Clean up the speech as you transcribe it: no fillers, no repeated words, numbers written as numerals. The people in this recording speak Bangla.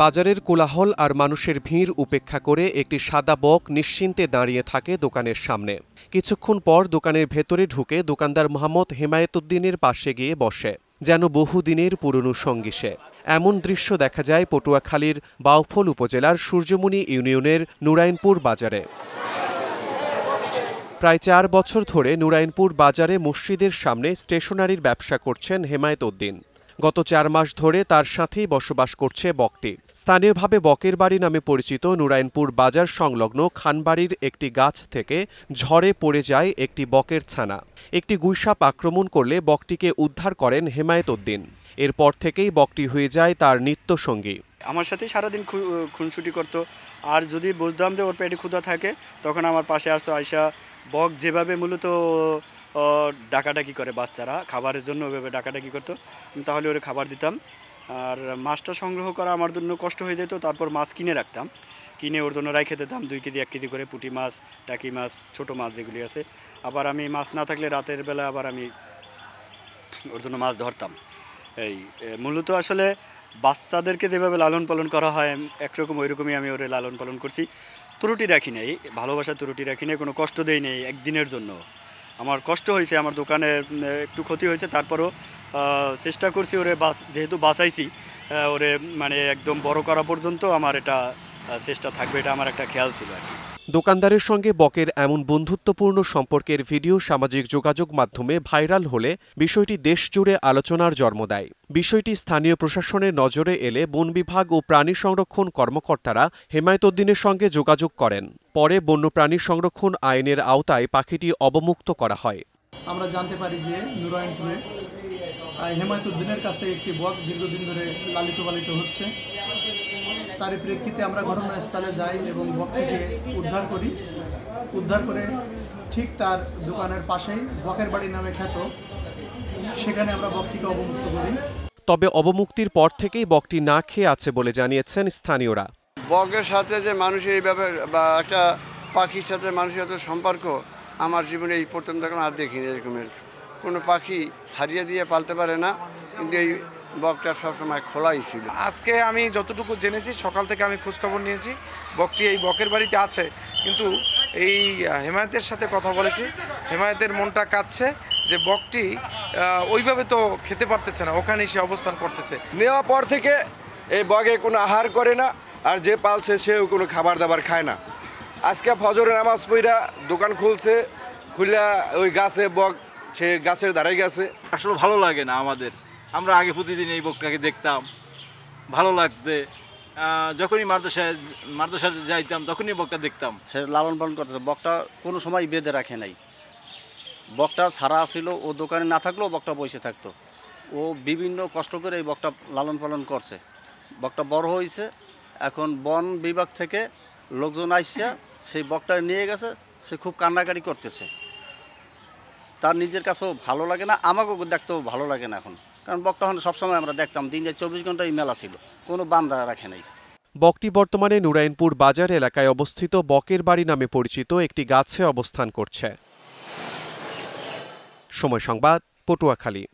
বাজারের কোলাহল আর মানুষের ভিড় উপেক্ষা করে একটি সাদা বক নিশ্চিন্তে দাঁড়িয়ে থাকে দোকানের সামনে। কিছুক্ষণ পর দোকানের ভেতরে ঢুকে দোকানদার মোহাম্মদ হেমায়েতুদ্দিনের পাশে গিয়ে বসে, যেন বহুদিনের পুরনো সঙ্গী সে। এমন দৃশ্য দেখা যায় পটুয়াখালীর বাউফল উপজেলার সূর্যমণি ইউনিয়নের নুরাইনপুর বাজারে। প্রায় ৪ বছর ধরে নুরাইনপুর বাজারে মসজিদের সামনে স্টেশনারির ব্যবসা করছেন হেমায়েতুদ্দিন। গত ৪ মাস ধরে তার সাথেই বসবাস করছে বকটি। স্থানীয়ভাবে বকের বাড়ি নামে পরিচিত নুরাইনপুর বাজার সংলগ্ন খানবাড়ির একটি গাছ থেকে ঝড়ে পড়ে যায় একটি বকের ছানা। একটি গুইসাপ আক্রমণ করলে বকটিকে উদ্ধার করেন হেমায়েতুদ্দিন। এরপর থেকেই বকটি হয়ে যায় তার নিত্যসঙ্গী। আমার সাথেই সারাদিন খুনসুটি করতো। আর যদি বুঝতাম যে ওর পেটে ক্ষুধা থাকে, তখন আমার পাশে আসতো। আয়সা বক যেভাবে মূলত ডাকাডাকি করে বাচ্চারা খাবারের জন্য, ওইভাবে ডাকাডাকি করতো, তাহলে ওরে খাবার দিতাম। আর মাছটা সংগ্রহ করা আমার জন্য কষ্ট হয়ে যেত। তারপর মাছ কিনে রাখতাম, কিনে ওর জন্য রেখে দিতাম 2 কেজি 1 কেজি করে পুঁটি মাছ, টাকি মাছ, ছোটো মাছ যেগুলি আছে। আবার আমি মাছ না থাকলে রাতের বেলা আবার আমি ওর জন্য মাছ ধরতাম। এই মূলত আসলে বাচ্চাদেরকে যেভাবে লালন পালন করা হয় একরকম, ওইরকমই আমি ওরে লালন পালন করছি। ত্রুটি রাখি নাই, ভালোবাসা ত্রুটি রাখি নাই, কোনো কষ্ট দেই নেই একদিনের জন্য। আমার কষ্ট হয়েছে, আমার দোকানে একটু ক্ষতি হয়েছে, তারপরও চেষ্টা করছি ওরে যেহেতু বাঁচাইছি, ওরে মানে একদম বড় করা পর্যন্ত আমার এটা চেষ্টা থাকবে, এটা আমার একটা খেয়াল ছিল আর কি। দোকানদারের সঙ্গে বকের এমন বন্ধুত্বপূর্ণ সম্পর্কের ভিডিও সামাজিক যোগাযোগ মাধ্যমে ভাইরাল হলে বিষয়টি দেশজুড়ে আলোচনার জন্ম দেয়। বিষয়টি স্থানীয় প্রশাসনের নজরে এলে বন বিভাগ ও প্রাণী সংরক্ষণ কর্মকর্তারা হেমায়েতুদ্দিনের সঙ্গে যোগাযোগ করেন। পরে বন্যপ্রাণী সংরক্ষণ আইনের আওতায় পাখিটি অবমুক্ত করা হয়। আমরা জানতে পারি যে নুরাইনপুরে হেমায়েতুদ্দিনের কাছে একটি বক দীর্ঘদিন ধরে লালিত পালিত হচ্ছে। তারই প্রেক্ষিতে আমরা ঘটনাস্থলে যাই এবং বকটিকে উদ্ধার করে ঠিক তার দোকানের পাশেই বকের বাড়ি নামে খ্যাত, সেখানে আমরা বকটিকে অবমুক্ত করি। তবে অবমুক্তির পর থেকেই বকটি না খেয়ে আছে বলে জানিয়েছেন স্থানীয়রা। বকের সাথে যে মানুষের এই ব্যাপার বা একটা পাখির সাথে মানুষের সাথে সম্পর্ক আমার জীবনে এই প্রথম তখন আর দেখিনি। এরকমের কোনো পাখি ছাড়িয়ে দিয়ে পালতে পারে না, কিন্তু এই বকটা সবসময় খোলাই ছিল। আজকে আমি যতটুকু জেনেছি, সকাল থেকে আমি খোঁজখবর নিয়েছি, বকটি এই বকের বাড়িতে আছে। কিন্তু এই হেমায়েতের সাথে কথা বলেছি, হেমায়েতের মনটা কাঁদছে যে বকটি ওইভাবে তো খেতে পারতেছে না, ওখানে সে অবস্থান করতেছে। নেওয়া পর থেকে এই বকে কোনো আহার করে না, আর যে পালছে সেও কোনো খাবার দাবার খায় না। আজকে ফজরের নামাজ পড়া দোকান খুলছে, খুলে ওই গাছে বক, সে গাছের ধারে গেছে। আসলে ভালো লাগে না আমাদের, আমরা আগে প্রতিদিন এই বকটাকে দেখতাম, ভালো লাগতে। যখনই মাদ্রাসায় যাইতাম তখনই বকটা দেখতাম। সে লালন পালন করতেছে, বকটা কোনো সময় বেঁধে রাখে নাই। বকটা ছাড়া ছিল, ও দোকানে না থাকলেও বকটা বসে থাকতো। ও বিভিন্ন কষ্ট করে এই বকটা লালন পালন করছে। বকটা বড় হয়েছে, এখন বন বিভাগ থেকে লোকজন আইসা সেই বকটা নিয়ে গেছে। সে খুব কান্নাকাটি করতেছে, তার নিজের কাছেও ভালো লাগে না, আমাকেও দেখতেও ভালো লাগে না এখন। কারণ বকটা সবসময় আমরা দেখতাম, দিনে 24 ঘন্টাই মেলা ছিল, কোনো বান্ধা রাখে নাই। বকটি বর্তমানে নুরাইনপুর বাজার এলাকায় অবস্থিত বকের বাড়ি নামে পরিচিত একটি গাছে অবস্থান করছে। সময় সংবাদ, পটুয়াখালী।